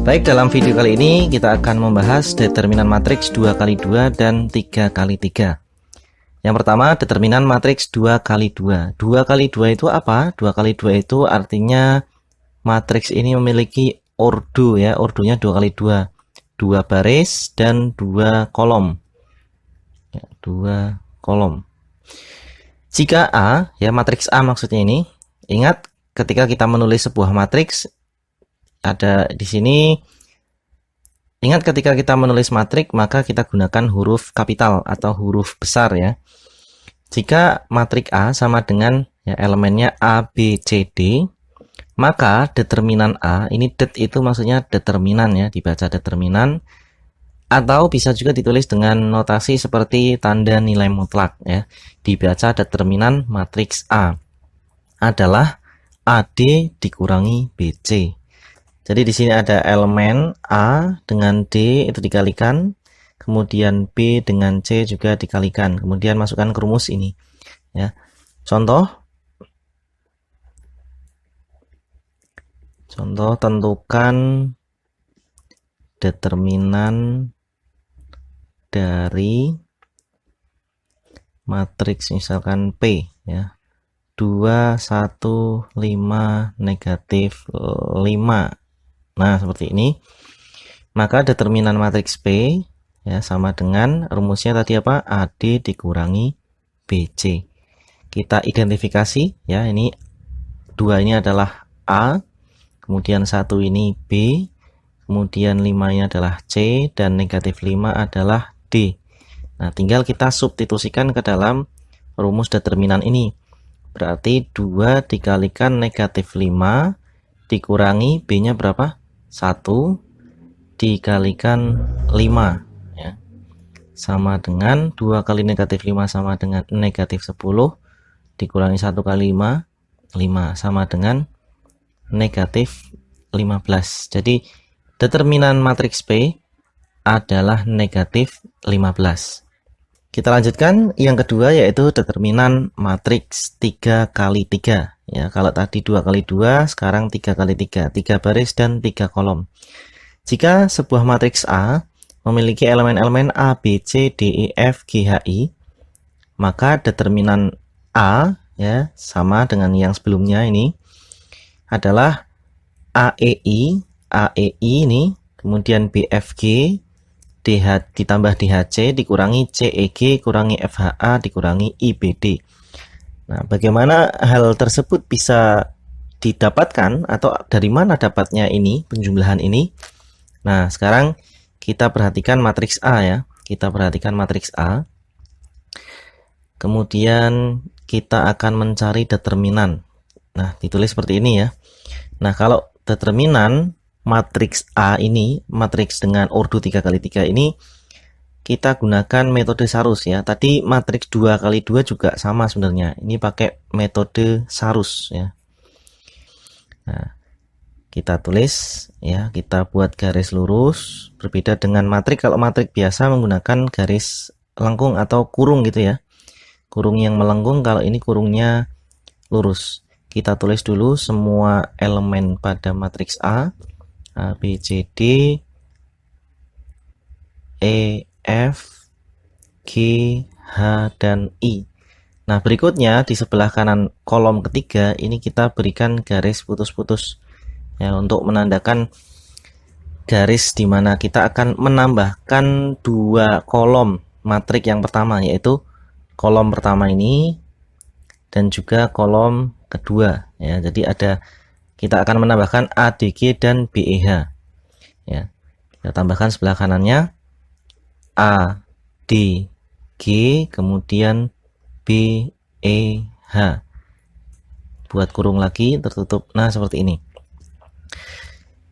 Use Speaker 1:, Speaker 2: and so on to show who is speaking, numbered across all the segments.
Speaker 1: Baik, dalam video kali ini kita akan membahas determinan matriks 2x2 dan 3x3. Yang pertama, determinan matriks 2x2. 2x2 itu apa? 2x2 itu artinya matriks ini memiliki ordo ya, ordonya 2x2. 2 baris dan 2 kolom. Ya, 2 kolom. Jika A, ya matriks A maksudnya ini, ingat ketika kita menulis sebuah matriks ada di sini. Ingat ketika kita menulis matriks maka kita gunakan huruf kapital atau huruf besar ya. Jika matriks A sama dengan ya elemennya A, B, C, D, maka determinan A, ini det itu maksudnya determinan ya, dibaca determinan, atau bisa juga ditulis dengan notasi seperti tanda nilai mutlak ya. Dibaca determinan matriks A adalah AD dikurangi BC. Jadi di sini ada elemen A dengan D itu dikalikan, kemudian B dengan C juga dikalikan, kemudian masukkan ke rumus ini. Ya, contoh tentukan determinan dari matriks misalkan P ya 2, 1, 5, negatif 5. Nah, seperti ini. Maka determinan matriks P ya sama dengan rumusnya tadi apa? AD dikurangi BC. Kita identifikasi ya, ini 2 ini adalah A, kemudian 1 ini B, kemudian 5 ini adalah C, dan negatif 5 adalah D. Nah, tinggal kita substitusikan ke dalam rumus determinan ini. Berarti 2 dikalikan negatif 5 dikurangi B-nya berapa? 1 dikalikan 5 ya. Sama dengan 2 kali negatif 5 sama dengan negatif 10 dikurangi 1 kali 5, 5 sama dengan negatif 15. Jadi determinan matriks P adalah negatif 15. Kita lanjutkan yang kedua, yaitu determinan matriks 3x3 ya. Kalau tadi 2x2, sekarang 3x3, 3 baris dan 3 kolom. Jika sebuah matriks A memiliki elemen-elemen A, B, C, D, E, F, G, H, I, maka determinan A ya sama dengan yang sebelumnya ini adalah AEI ini, kemudian BFG DH ditambah DHC dikurangi CEG kurangi FHA dikurangi IBD. Nah, bagaimana hal tersebut bisa didapatkan atau dari mana dapatnya ini penjumlahan ini? Nah, sekarang kita perhatikan matriks A ya. Kita perhatikan matriks A. Kemudian kita akan mencari determinan. Nah, ditulis seperti ini ya. Nah, kalau determinan matriks A ini, matriks dengan ordo 3x3 ini, kita gunakan metode Sarus ya. Tadi matriks 2x2 juga sama sebenarnya. Ini pakai metode Sarus ya. Nah, kita tulis ya, kita buat garis lurus. Berbeda dengan matriks, kalau matriks biasa menggunakan garis lengkung atau kurung gitu ya. Kurung yang melengkung, kalau ini kurungnya lurus. Kita tulis dulu semua elemen pada matriks A. A, B, C, D, E, F, G, H, dan I. Nah, berikutnya di sebelah kanan kolom ketiga ini kita berikan garis putus-putus ya, untuk menandakan garis di mana kita akan menambahkan 2 kolom matriks yang pertama, yaitu kolom pertama ini dan juga kolom kedua ya. Jadi kita akan menambahkan ADG dan BEH ya. Kita tambahkan sebelah kanannya ADG kemudian BEH. Buat kurung lagi, tertutup. Nah, seperti ini.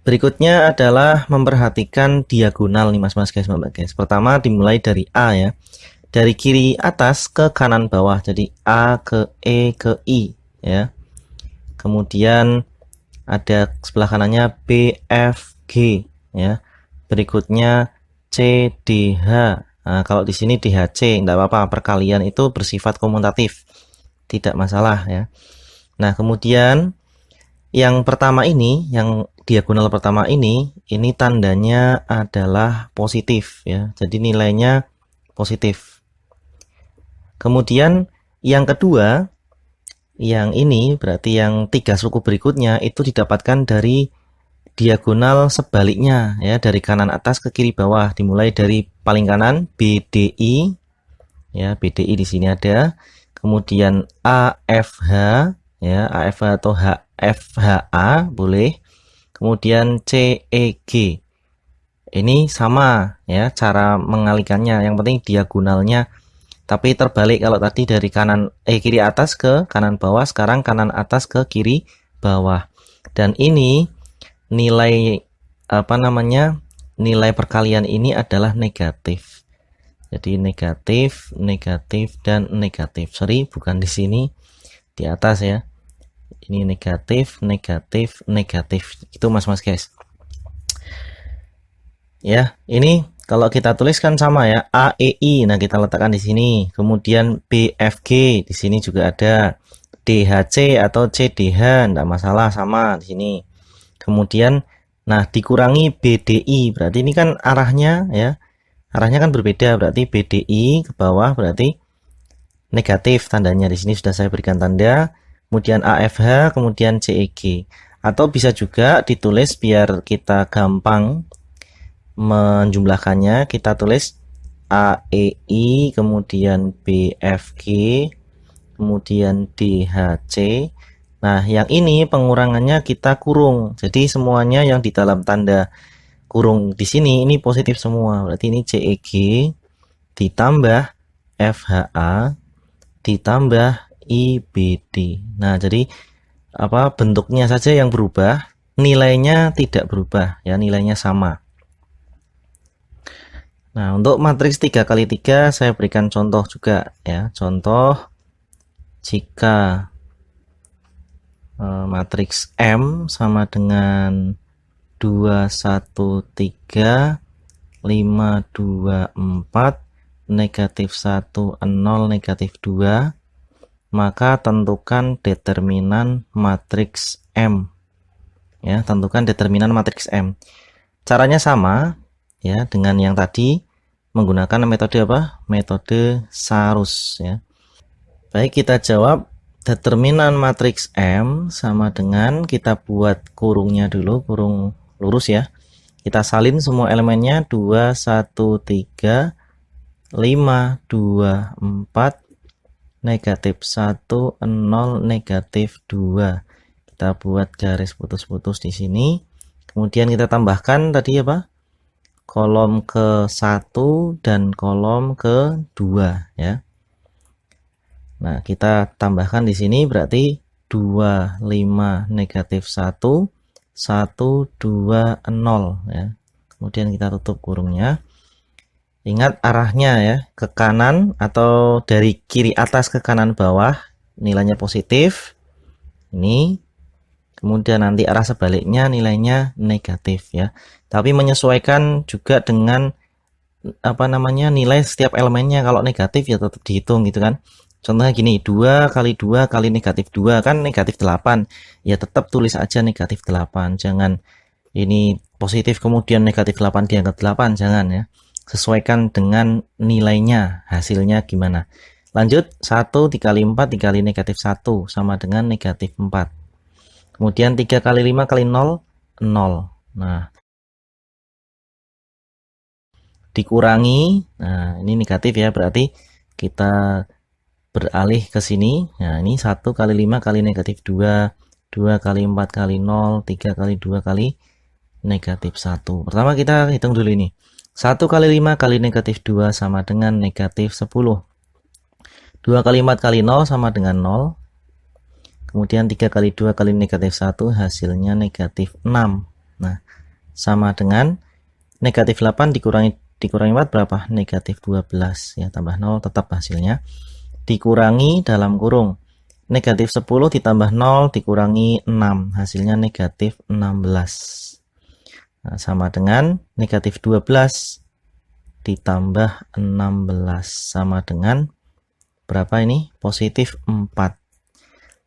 Speaker 1: Berikutnya adalah memperhatikan diagonal nih mas guys, mbak guys. Pertama dimulai dari A ya. Dari kiri atas ke kanan bawah. Jadi A ke E ke I ya. Kemudian ada sebelah kanannya BFG ya. Berikutnya CDH. Nah, kalau di sini DHC enggak apa-apa, perkalian itu bersifat komutatif. Tidak masalah ya. Nah, kemudian yang pertama ini yang diagonal pertama ini tandanya adalah positif ya. Jadi nilainya positif. Kemudian yang kedua, yang ini berarti yang 3 suku berikutnya itu didapatkan dari diagonal sebaliknya ya, dari kanan atas ke kiri bawah, dimulai dari paling kanan BDI ya, BDI di sini ada. Kemudian AFH ya, AFH atau HFHA boleh. Kemudian CEG. Ini sama ya cara mengalikannya, yang penting diagonalnya. Tapi terbalik, kalau tadi dari kiri atas ke kanan bawah, sekarang kanan atas ke kiri bawah. Dan ini nilai nilai perkalian ini adalah negatif. Jadi negatif, negatif dan negatif. Sorry, bukan di sini, di atas ya. Ini negatif, negatif, negatif. Itu mas-mas guys. Ya, ini kalau kita tuliskan sama ya, AEI. Nah, kita letakkan di sini. Kemudian BFG di sini juga ada. DHC atau CDH enggak masalah, sama di sini. Kemudian nah dikurangi BDI. Berarti ini kan arahnya ya. Arahnya kan berbeda, berarti BDI ke bawah berarti negatif tandanya. Di sini sudah saya berikan tanda. Kemudian AFH, kemudian CEG. Atau bisa juga ditulis biar kita gampang menjumlahkannya, kita tulis AEI, kemudian BFG, kemudian DHC. Nah, yang ini pengurangannya kita kurung. Jadi semuanya yang di dalam tanda kurung di sini ini positif semua. Berarti ini CEG ditambah FHA ditambah IBD. Nah, jadi bentuknya saja yang berubah, nilainya tidak berubah ya, nilainya sama. Nah, untuk matriks 3x3 saya berikan contoh juga ya. Contoh jika matriks M sama dengan 2 1 3 5 2 4 negatif 1 0 negatif 2, maka tentukan determinan matriks M ya, tentukan determinan matriks M. Caranya sama ya dengan yang tadi, menggunakan metode apa? Metode Sarus ya. Baik, kita jawab determinan matriks M sama dengan, kita buat kurungnya dulu, kurung lurus ya. Kita salin semua elemennya, 2 1 3 5 2 4 negatif 1 0 negatif 2. Kita buat garis putus-putus di sini. Kemudian kita tambahkan tadi apa? Kolom ke 1 dan kolom ke 2 ya. Nah, kita tambahkan di sini berarti 2 5 negatif 1 1 2 0 ya. Kemudian kita tutup kurungnya. Ingat arahnya ya, ke kanan atau dari kiri atas ke kanan bawah nilainya positif. Ini. Kemudian nanti arah sebaliknya nilainya negatif ya. Tapi menyesuaikan juga dengan nilai setiap elemennya. Kalau negatif ya tetap dihitung gitu kan. Contohnya gini, 2 kali 2 kali negatif 2 kan negatif 8. Ya tetap tulis aja negatif 8. Jangan ini positif kemudian negatif 8 diangkat 8, jangan ya. Sesuaikan dengan nilainya, hasilnya gimana. Lanjut, 1 dikali 4 dikali negatif 1 sama dengan negatif 4. Kemudian 3 kali 5 kali 0, 0. Nah, dikurangi. Nah, ini negatif ya, berarti kita beralih ke sini. Nah, ini 1 kali 5 kali negatif 2, 2 kali 4 kali 0, 3 kali 2 kali negatif 1. Pertama kita hitung dulu ini. 1 kali 5 kali negatif 2 sama dengan negatif 10. 2 kali 4 kali 0 sama dengan 0. Kemudian 3 kali 2 kali negatif 1 hasilnya negatif 6. Nah, sama dengan negatif 8 dikurangi 4 berapa? Negatif 12 ya, tambah 0 tetap hasilnya. Dikurangi dalam kurung. Negatif 10 ditambah 0 dikurangi 6, hasilnya negatif 16. Nah, sama dengan negatif 12 ditambah 16 sama dengan berapa ini? Positif 4.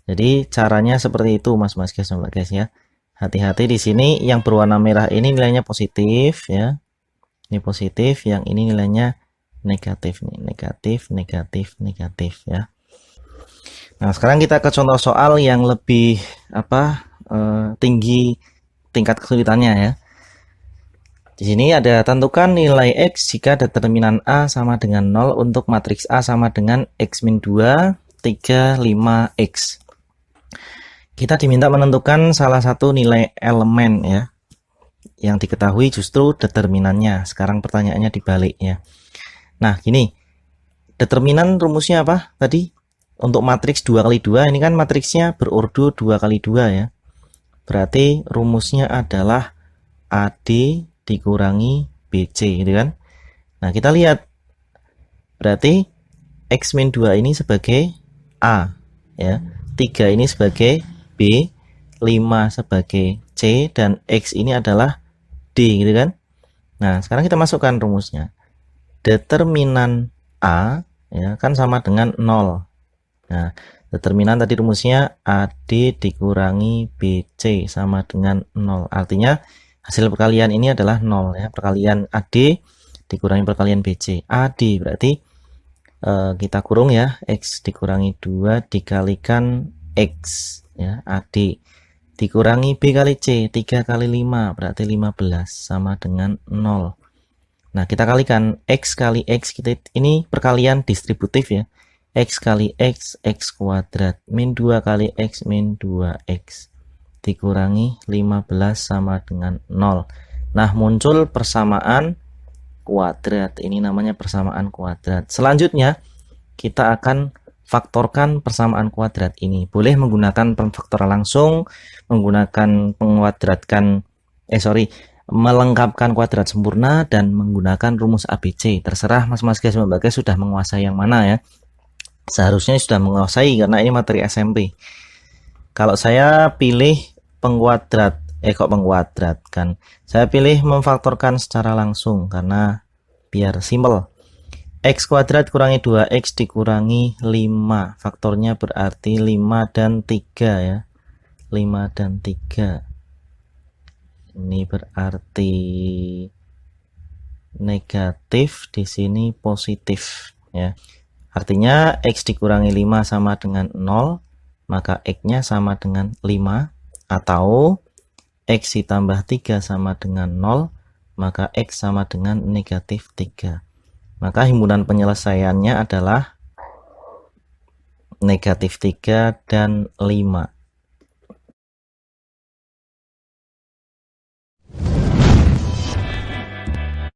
Speaker 1: Jadi caranya seperti itu mas guys ya. Hati-hati di sini yang berwarna merah ini nilainya positif ya. Ini positif, yang ini nilainya negatif nih, negatif, negatif, negatif ya. Nah, sekarang kita ke contoh soal yang lebih tinggi tingkat kesulitannya ya. Di sini ada tentukan nilai X jika determinan A sama dengan 0 untuk matriks A sama dengan X-2, 3, 5X. Kita diminta menentukan salah satu nilai elemen ya. Yang diketahui justru determinannya. Sekarang pertanyaannya dibalik ya. Nah, gini. Determinan rumusnya apa tadi? Untuk matriks 2x2 ini kan matriksnya berordo 2x2 ya. Berarti rumusnya adalah AD dikurangi BC gitu kan. Nah, kita lihat. Berarti X-2 ini sebagai A ya. 3 ini sebagai B, 5 sebagai C, dan X ini adalah D gitu kan. Nah, sekarang kita masukkan rumusnya. Determinan A ya kan sama dengan 0. Nah, determinan tadi rumusnya AD dikurangi BC sama dengan 0. Artinya hasil perkalian ini adalah 0 ya. Perkalian AD dikurangi perkalian BC. AD berarti kita kurung ya, X dikurangi 2 dikalikan X ya, AD dikurangi B kali C, 3 kali 5 berarti 15 sama dengan 0. Nah, kita kalikan X kali X, kita ini perkalian distributif ya. X kali X, X kuadrat, min 2 kali X, min 2X dikurangi 15 sama dengan 0. Nah, muncul persamaan kuadrat. Ini namanya persamaan kuadrat. Selanjutnya kita akan faktorkan persamaan kuadrat ini. Boleh menggunakan pemfaktoran langsung, menggunakan melengkapkan kuadrat sempurna, dan menggunakan rumus ABC. Terserah Mas Gas Mbak Bagas sudah menguasai yang mana ya. Seharusnya sudah menguasai karena ini materi SMP. Kalau saya pilih pengkuadrat kan. Saya pilih memfaktorkan secara langsung karena biar simple. X kuadrat kurangi 2X dikurangi 5. Faktornya berarti 5 dan 3 ya. 5 dan 3. Ini berarti negatif, di sini positif ya. Artinya X dikurangi 5 sama dengan 0, maka X-nya sama dengan 5, atau X ditambah 3 sama dengan 0, maka X sama dengan negatif 3. Maka himpunan penyelesaiannya adalah negatif 3 dan 5.